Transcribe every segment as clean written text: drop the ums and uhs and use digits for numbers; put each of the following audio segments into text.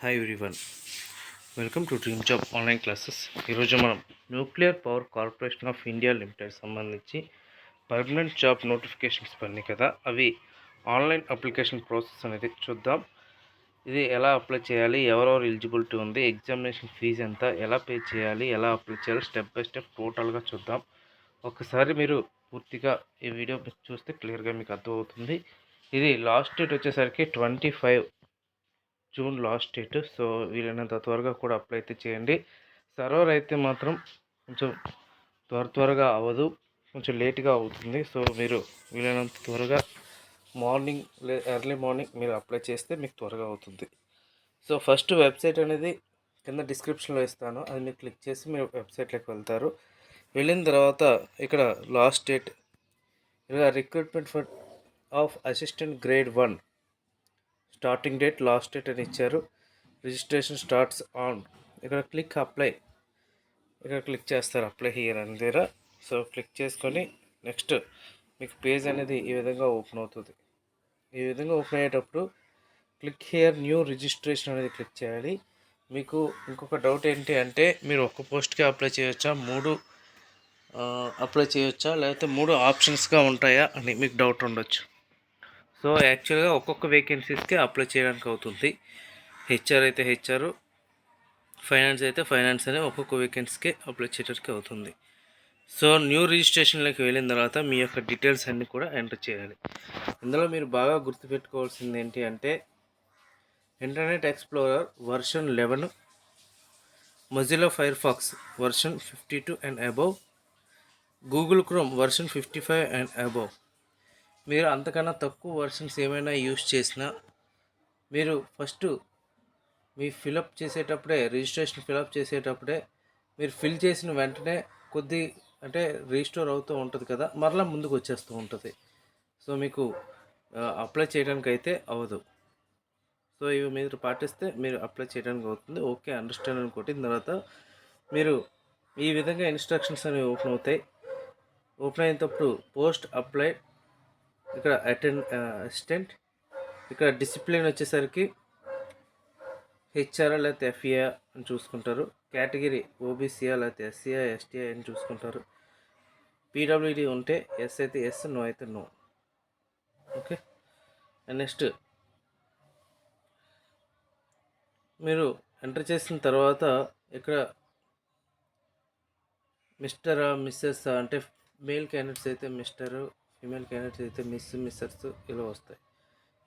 Hi everyone, welcome to dream job online classes. ఈరోజు మనం nuclear power corporation of India limited సంబంధించి permanent job notifications పడినాయి కదా, అవి ఆన్లైన్ అప్లికేషన్ ప్రాసెస్ అనేది చూద్దాం. ఇది ఎలా అప్లై చేయాలి, ఎవరెవరు ఎలిజిబిలిటీ ఉంది, ఎగ్జామినేషన్ ఫీజు ఎంత, ఎలా పే చేయాలి, ఎలా అప్లై చేయాలి, స్టెప్ బై స్టెప్ టోటల్గా చూద్దాం. ఒకసారి మీరు పూర్తిగా ఈ వీడియో చూస్తే క్లియర్గా మీకు అర్థమవుతుంది. ఇది లాస్ట్ డేట్ వచ్చేసరికి 25 జూన్ లాస్ట్ డేట్. సో వీలైనంత త్వరగా కూడా అప్లై అయితే చేయండి. సర్వర్ అయితే మాత్రం కొంచెం త్వరగా అవ్వదు, కొంచెం లేట్గా అవుతుంది. సో మీరు వీలైనంత త్వరగా మార్నింగ్ ఎర్లీ మార్నింగ్ మీరు అప్లై చేస్తే మీకు త్వరగా అవుతుంది. సో ఫస్ట్ వెబ్సైట్ అనేది కింద డిస్క్రిప్షన్లో ఇస్తాను, అది మీరు క్లిక్ చేసి మీరు వెబ్సైట్లోకి వెళ్తారు. వెళ్ళిన తర్వాత ఇక్కడ లాస్ట్ డేట్, ఇలా recruitment for of assistant grade 1 starting date, last date అని ఇచ్చారు. రిజిస్ట్రేషన్ స్టార్ట్స్ ఆన్, ఇక్కడ క్లిక్ అప్లై, ఇక్కడ క్లిక్ చేస్తారు అప్లై హియర్ అని దగ్గర. సో క్లిక్ చేసుకొని నెక్స్ట్ మీకు పేజ్ అనేది ఈ విధంగా ఓపెన్ అవుతుంది. ఈ విధంగా ఓపెన్ అయ్యేటప్పుడు క్లిక్ హియర్ న్యూ రిజిస్ట్రేషన్ అనేది క్లిక్ చేయాలి. మీకు ఇంకొక డౌట్ ఏంటి అంటే, మీరు ఒక పోస్ట్కి అప్లై చేయొచ్చా, 3 అప్లై చేయొచ్చా, లేకపోతే 3 ఆప్షన్స్గా ఉంటాయా అని మీకు డౌట్ ఉండొచ్చు. సో యాక్చువల్గా ఒక్కొక్క వేకెన్సీస్కి అప్లై చేయడానికి అవుతుంది. హెచ్ఆర్ అయితే హెచ్ఆర్, ఫైనాన్స్ అయితే ఫైనాన్స్ అని ఒక్కొక్క వేకెన్సీకి అప్లై చేయడానికి అవుతుంది. సో న్యూ రిజిస్ట్రేషన్లోకి వెళ్ళిన తర్వాత మీ యొక్క డీటెయిల్స్ అన్నీ కూడా ఎంటర్ చేయాలి. ఇందులో మీరు బాగా గుర్తుపెట్టుకోవాల్సింది ఏంటి అంటే, internet explorer version 11, Mozilla Firefox version 52 and above, Google chrome version 55 and above. మీరు అంతకన్నా తక్కువ వర్షన్స్ ఏమైనా యూస్ చేసినా, మీరు ఫస్ట్ మీ ఫిలప్ చేసేటప్పుడే, రిజిస్ట్రేషన్ ఫిలప్ చేసేటప్పుడే మీరు ఫిల్ చేసిన వెంటనే కొద్ది అంటే రీస్టోర్ అవుతూ ఉంటుంది కదా, మరలా ముందుకు వచ్చేస్తూ ఉంటుంది. సో మీకు అప్లై చేయడానికి అయితే అవ్వదు. సో ఇవి మీరు పాటిస్తే మీరు అప్లై చేయడానికి అవుతుంది. ఓకే, అండర్స్టాండ్ అని కొట్టిన తర్వాత మీరు ఈ విధంగా ఇన్స్ట్రక్షన్స్ అనేవి ఓపెన్ అవుతాయి. ఓపెన్ అయినప్పుడు పోస్ట్ అప్లై, ఇక్కడ అసిస్టెంట్, ఇక్కడ డిసిప్లిన్ వచ్చేసరికి హెచ్ఆర్ లేకపోతే ఎఫ్ఏ అని చూసుకుంటారు. కేటగిరీ ఓబీసీఆ లేకపోతే ఎస్సీఆ ఎస్టీఆ అని చూసుకుంటారు. పీడబ్ల్యూడీ ఉంటే ఎస్ అయితే ఎస్, నో అయితే నో. ఓకే, నెక్స్ట్ మీరు ఎంటర్ చేసిన తర్వాత ఇక్కడ మిస్టర్ మిస్సెస్ అంటే మేల్ క్యాండిడేట్స్ అయితే మిస్టర్, ఫీమేల్ క్యాండిడేట్స్ అయితే మిస్సెస్ ఇలా వస్తాయి.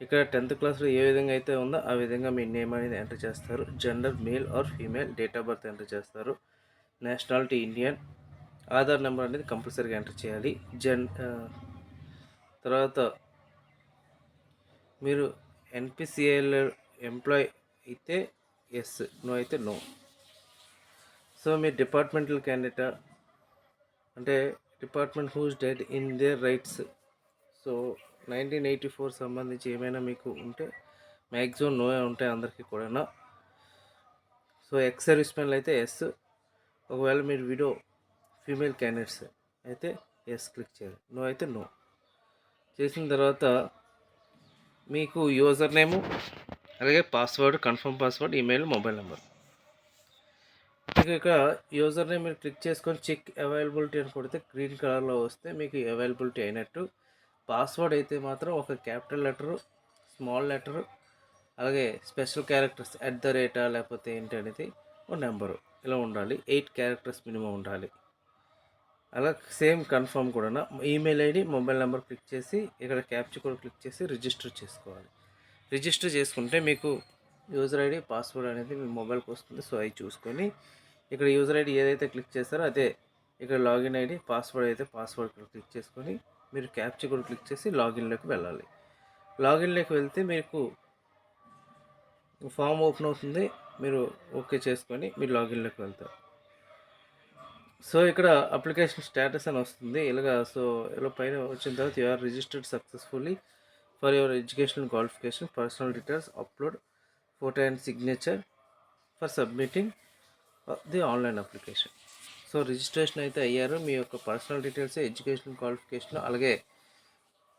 ఇక్కడ 10th క్లాస్లో ఏ విధంగా అయితే ఉందో ఆ విధంగా మీ నేమ్ అనేది ఎంటర్ చేస్తారు. Gender male or female, date of birth enter చేస్తారు. నేషనాలిటీ ఇండియన్, ఆధార్ నెంబర్ అనేది కంపల్సరీగా ఎంటర్ చేయాలి. తర్వాత మీరు ఎన్పిసిఐలో ఎంప్లాయ్ అయితే ఎస్, నో అయితే నో. సో మీరు డిపార్ట్మెంటల్ క్యాండిడేటా అంటే department whose dead in their rights. So 1984 సంబంధించి ఏమైనా మీకు ఉంటే మ్యాక్సిమం నో ఉంటాయి అందరికీ కూడా. సో ఎక్స్ సర్వీస్ మెన్ అయితే ఎస్, ఒకవేళ మీరు వీడియో ఫీమేల్ క్యాండిడేట్స్ అయితే ఎస్ క్లిక్ చేయాలి, నో అయితే నో. చేసిన తర్వాత మీకు యూజర్ నేము, అలాగే password, confirm password, email, mobile number. ఇక్కడ యూజర్ నేమ్ మీరు క్లిక్ చేసుకొని చెక్ అవైలబిలిటీ అని కొడితే గ్రీన్ కలర్లో వస్తే మీకు అవైలబిలిటీ అయినట్టు. పాస్వర్డ్ అయితే మాత్రం ఒక క్యాపిటల్ లెటరు, స్మాల్ లెటరు, అలాగే స్పెషల్ క్యారెక్టర్స్ @ లేకపోతే ఏంటి అనేది ఒక నెంబరు ఇలా ఉండాలి. 8 క్యారెక్టర్స్ మినిమం ఉండాలి. అలా సేమ్ కన్ఫర్మ్ కూడా email ID, mobile number click చేసి ఇక్కడ క్యాప్చర్ కూడా క్లిక్ చేసి రిజిస్టర్ చేసుకోవాలి. రిజిస్టర్ చేసుకుంటే మీకు యూజర్ ఐడి, పాస్వర్డ్ అనేది మీ మొబైల్కి వస్తుంది. సో అవి చూసుకొని ఇక్కడ యూజర్ ఐడి ఏదైతే క్లిక్ చేస్తారో అదే ఇక్కడ లాగిన్ ఐడి, పాస్వర్డ్ అయితే పాస్వర్డ్ క్లిక్ చేసుకొని మీరు క్యాప్చర్ కూడా క్లిక్ చేసి లాగిన్లోకి వెళ్ళాలి. లాగిన్లోకి వెళ్తే మీకు ఫామ్ ఓపెన్ అవుతుంది, మీరు ఓకే చేసుకొని మీరు లాగిన్లోకి వెళ్తారు. సో ఇక్కడ అప్లికేషన్ స్టేటస్ అని వస్తుంది ఇలాగా. సో ఇలా పైన వచ్చిన తర్వాత you are registered successfully for your educational qualification, personal details, upload photo and signature for submitting the online application. So registration అయితే అయ్యారు. మీ యొక్క పర్సనల్ డీటెయిల్స్, ఎడ్యుకేషనల్ క్వాలిఫికేషన్, అలాగే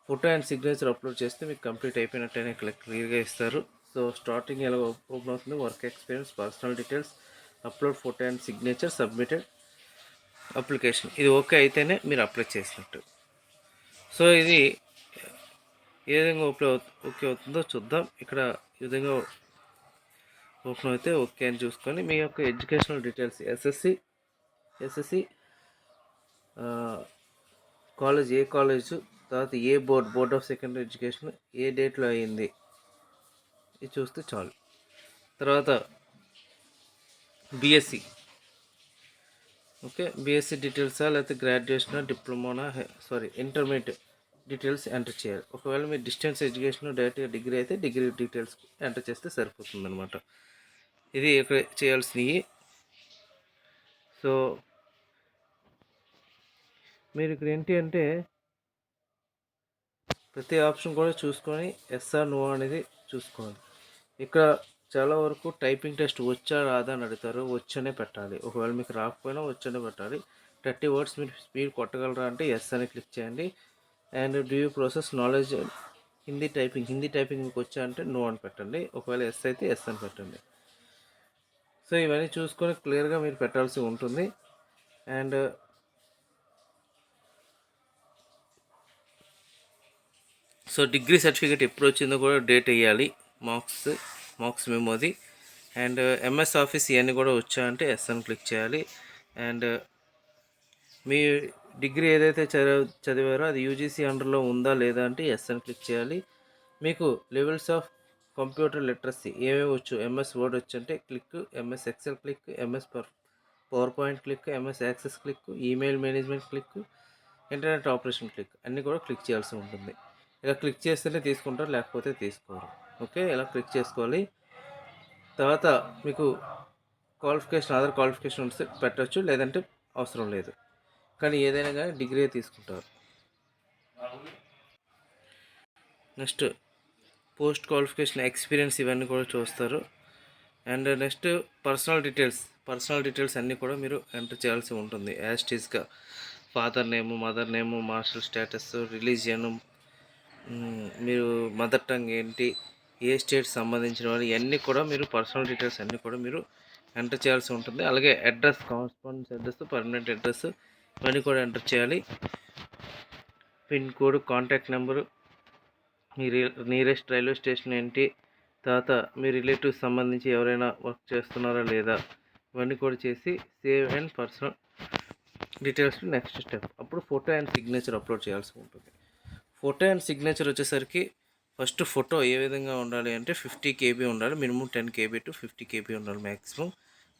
ఫోటో అండ్ సిగ్నేచర్ అప్లోడ్ చేస్తే మీకు కంప్లీట్ అయిపోయినట్టయినా క్లియర్గా ఇస్తారు. సో సో స్టార్టింగ్ ఎలా ఓపెన్ అవుతుంది, work experience, personal details, upload photo and signature, submitted application. ఇది ఓకే అయితేనే మీరు అప్లై చేసినట్టు. సో ఇది ఏ విధంగా ఓకే అవుతుందో చూద్దాం. ఇక్కడ ఈ విధంగా ఓపెన్ అయితే ఓకే అని చూసుకొని మీ యొక్క ఎడ్యుకేషనల్ డీటెయిల్స్, ఎస్ఎస్సి కాలేజ్, ఏ కాలేజు, తర్వాత ఏ బోర్డ్ ఆఫ్ సెకండరీ ఎడ్యుకేషన్ ఏ డేట్లో అయ్యింది ఇది చూస్తే చాలు. తర్వాత బీఎస్సీ, ఓకే, బీఎస్సీ డీటెయిల్సా లేకపోతే గ్రాడ్యుయేషనా, డిప్లొమానా, ఇంటర్మీడియట్ డీటెయిల్స్ ఎంటర్ చేయాలి. ఒకవేళ మీరు డిస్టెన్స్ ఎడ్యుకేషన్ డైరెక్ట్గా డిగ్రీ అయితే డిగ్రీ డీటెయిల్స్ ఎంటర్ చేస్తే సరిపోతుంది అనమాట. ఇది ఇక్కడ చేయాల్సినవి. సో మీరు ఇక్కడ ఏంటి అంటే ప్రతి ఆప్షన్ కూడా చూసుకొని ఎస్ఆర్ నో అనేది చూసుకోవాలి. ఇక్కడ చాలా వరకు టైపింగ్ టెస్ట్ వచ్చా రాదా అని అడుగుతారు. వచ్చనే పెట్టాలి. ఒకవేళ మీకు రాకపోయినా వచ్చనే పెట్టాలి. 30 వర్డ్స్ మీరు స్పీడ్ కొట్టగలరా అంటే ఎస్ అని క్లిక్ చేయండి. And do you process knowledge Hindi typing మీకు వచ్చా అంటే నో అని పెట్టండి. ఒకవేళ ఎస్ అయితే ఎస్ అని పెట్టండి. సో ఇవన్నీ చూసుకొని క్లియర్గా మీరు పెట్టాల్సి ఉంటుంది. అండ్ సో డిగ్రీ సర్టిఫికేట్ ఎప్పుడు వచ్చిందో కూడా డేట్ వేయాలి. మార్క్స్ మెమోది. అండ్ ఎంఎస్ ఆఫీస్ ఇవన్నీ కూడా వచ్చా అంటే ఎస్ అని క్లిక్ చేయాలి. అండ్ మీ డిగ్రీ ఏదైతే చదివారో అది యూజీసీ అండర్లో ఉందా లేదా అంటే ఎస్ అని క్లిక్ చేయాలి. మీకు లెవెల్స్ ఆఫ్ కంప్యూటర్ లిటరసీ ఏమేమి వచ్చు, ఎంఎస్ వర్డ్ వచ్చు అంటే click, MS Excel click, MS power point click, MS access click, email management click, internet operation click అన్నీ కూడా క్లిక్ చేయాల్సి ఉంటుంది. ఇలా క్లిక్ చేస్తేనే తీసుకుంటారు, లేకపోతే తీసుకోరు. ఓకే, ఇలా క్లిక్ చేసుకోవాలి. తర్వాత మీకు అదర్ క్వాలిఫికేషన్ వస్తే పెట్టచ్చు, లేదంటే అవసరం లేదు. కానీ ఏదైనా కానీ డిగ్రీ తీసుకుంటారు. నెక్స్ట్ పోస్ట్ క్వాలిఫికేషన్, ఎక్స్పీరియన్స్ ఇవన్నీ కూడా చూస్తారు. అండ్ నెక్స్ట్ పర్సనల్ డీటెయిల్స్ అన్నీ కూడా మీరు ఎంటర్ చేయాల్సి ఉంటుంది. యాస్టీస్గా father name, mother name, marital status, religion, మీరు మదర్ టంగ్ ఏంటి, ఏ స్టేట్ సంబంధించిన వాళ్ళు, ఇవన్నీ కూడా మీరు పర్సనల్ డీటెయిల్స్ అన్నీ కూడా మీరు ఎంటర్ చేయాల్సి ఉంటుంది. అలాగే address, correspondence address, permanent address ఇవన్నీ కూడా ఎంటర్ చేయాలి. పిన్ కోడ్, కాంటాక్ట్ నెంబరు, మీ నియరెస్ట్ రైల్వే స్టేషన్ ఏంటి, తర్వాత మీ రిలేటివ్స్ సంబంధించి ఎవరైనా వర్క్ చేస్తున్నారా లేదా ఇవన్నీ కూడా చేసి save and personal details next step. అప్పుడు ఫోటో అండ్ సిగ్నేచర్ అప్లోడ్ చేయాల్సి ఉంటుంది. ఫోటో అండ్ సిగ్నేచర్ వచ్చేసరికి ఫస్ట్ ఫోటో ఏ విధంగా ఉండాలి అంటే 50 KB ఉండాలి. మినిమం 10 KB టు 50 KB ఉండాలి మ్యాక్సిమం.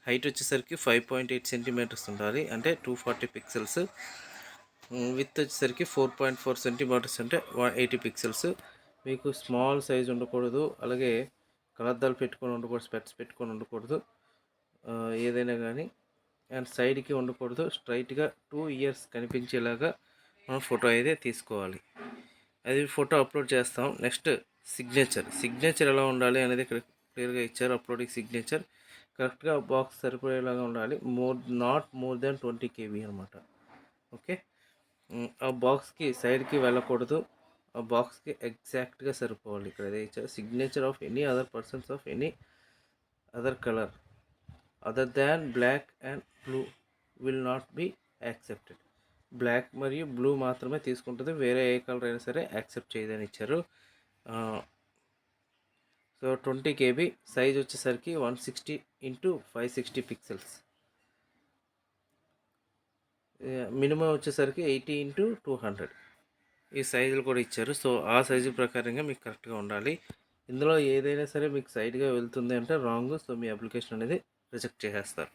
హైట్ వచ్చేసరికి 5.8 సెంటీమీటర్స్ ఉండాలి, అంటే 240 పిక్సెల్స్. విత్ వచ్చేసరికి 4.4 సెంటీమీటర్స్, అంటే 180 పిక్సెల్స్. మీకు స్మాల్ సైజ్ ఉండకూడదు, అలాగే కలద్దాలు పెట్టుకొని ఉండకూడదు, స్పెట్స్ పెట్టుకొని ఉండకూడదు ఏదైనా కానీ. అండ్ సైడ్కి ఉండకూడదు, స్ట్రైట్గా 2 ఇయర్స్ కనిపించేలాగా మనం ఫోటో అయితే తీసుకోవాలి. అది ఫోటో అప్లోడ్ చేస్తాం. నెక్స్ట్ సిగ్నేచర్ ఎలా ఉండాలి అనేది ఇక్కడ క్లియర్గా ఇచ్చారు. అప్లోడింగ్ సిగ్నేచర్ కరెక్ట్గా బాక్స్ సరిపోయేలాగా ఉండాలి. నాట్ మోర్ దెన్ 20 KB అనమాట. ఓకే, ఆ బాక్స్కి సైడ్కి వెళ్ళకూడదు, ఆ బాక్స్కి ఎగ్జాక్ట్గా సరిపోవాలి. ఇక్కడ అదే ఇచ్చారు. Signature of any other persons of any other colour other than black and blue will not be accepted. Black మరియు బ్లూ మాత్రమే తీసుకుంటుంది, వేరే ఏ కలర్ అయినా సరే యాక్సెప్ట్ చేయదని ఇచ్చారు. సో 20 KB, సైజ్ వచ్చేసరికి 160 × 560 పిక్సెల్స్. మినిమం వచ్చేసరికి 80 × 200 ఈ సైజులు కూడా ఇచ్చారు. సో ఆ సైజు ప్రకారంగా మీకు కరెక్ట్గా ఉండాలి. ఇందులో ఏదైనా సరే మీకు సైడ్గా వెళ్తుంది అంటే రాంగ్. సో మీ అప్లికేషన్ అనేది రిజెక్ట్ చేసేస్తారు.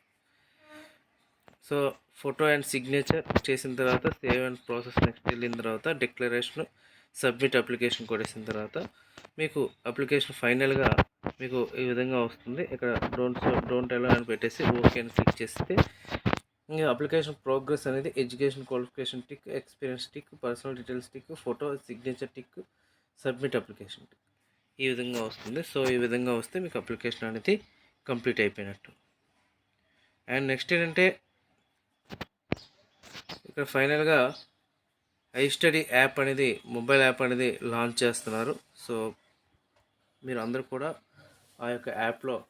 సో ఫోటో అండ్ సిగ్నేచర్ చేసిన తర్వాత సేవ్ అండ్ ప్రాసెస్ నెక్స్ట్ వెళ్ళిన తర్వాత డిక్లరేషన్, సబ్మిట్ అప్లికేషన్ కొట్టేసిన తర్వాత మీకు అప్లికేషన్ ఫైనల్గా మీకు ఈ విధంగా వస్తుంది. ఇక్కడ డోంట్ అలౌ అని పెట్టేసి ఓకే అని క్లిక్ చేస్తే ఇంకా అప్లికేషన్ ప్రోగ్రెస్ అనేది education qualification tick, experience tick, personal details tick, photo signature tick, submit application tick ఈ విధంగా వస్తుంది. సో ఈ విధంగా వస్తే మీకు అప్లికేషన్ అనేది కంప్లీట్ అయిపోయినట్టు. అండ్ నెక్స్ట్ ఏంటంటే ఇక్కడ ఫైనల్గా ఐస్టడీ యాప్ అనేది, మొబైల్ యాప్ అనేది లాంచ్ చేస్తున్నారు. సో మీరు అందరూ కూడా ఆ యొక్క యాప్లో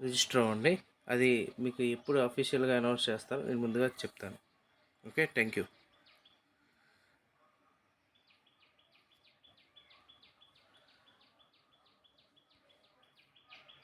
రిజిస్టర్ అవ్వండి. అది మీకు ఎప్పుడు అఫీషియల్గా అనౌన్స్ చేస్తారో నేను ముందుగా చెప్తాను. Okay, thank you.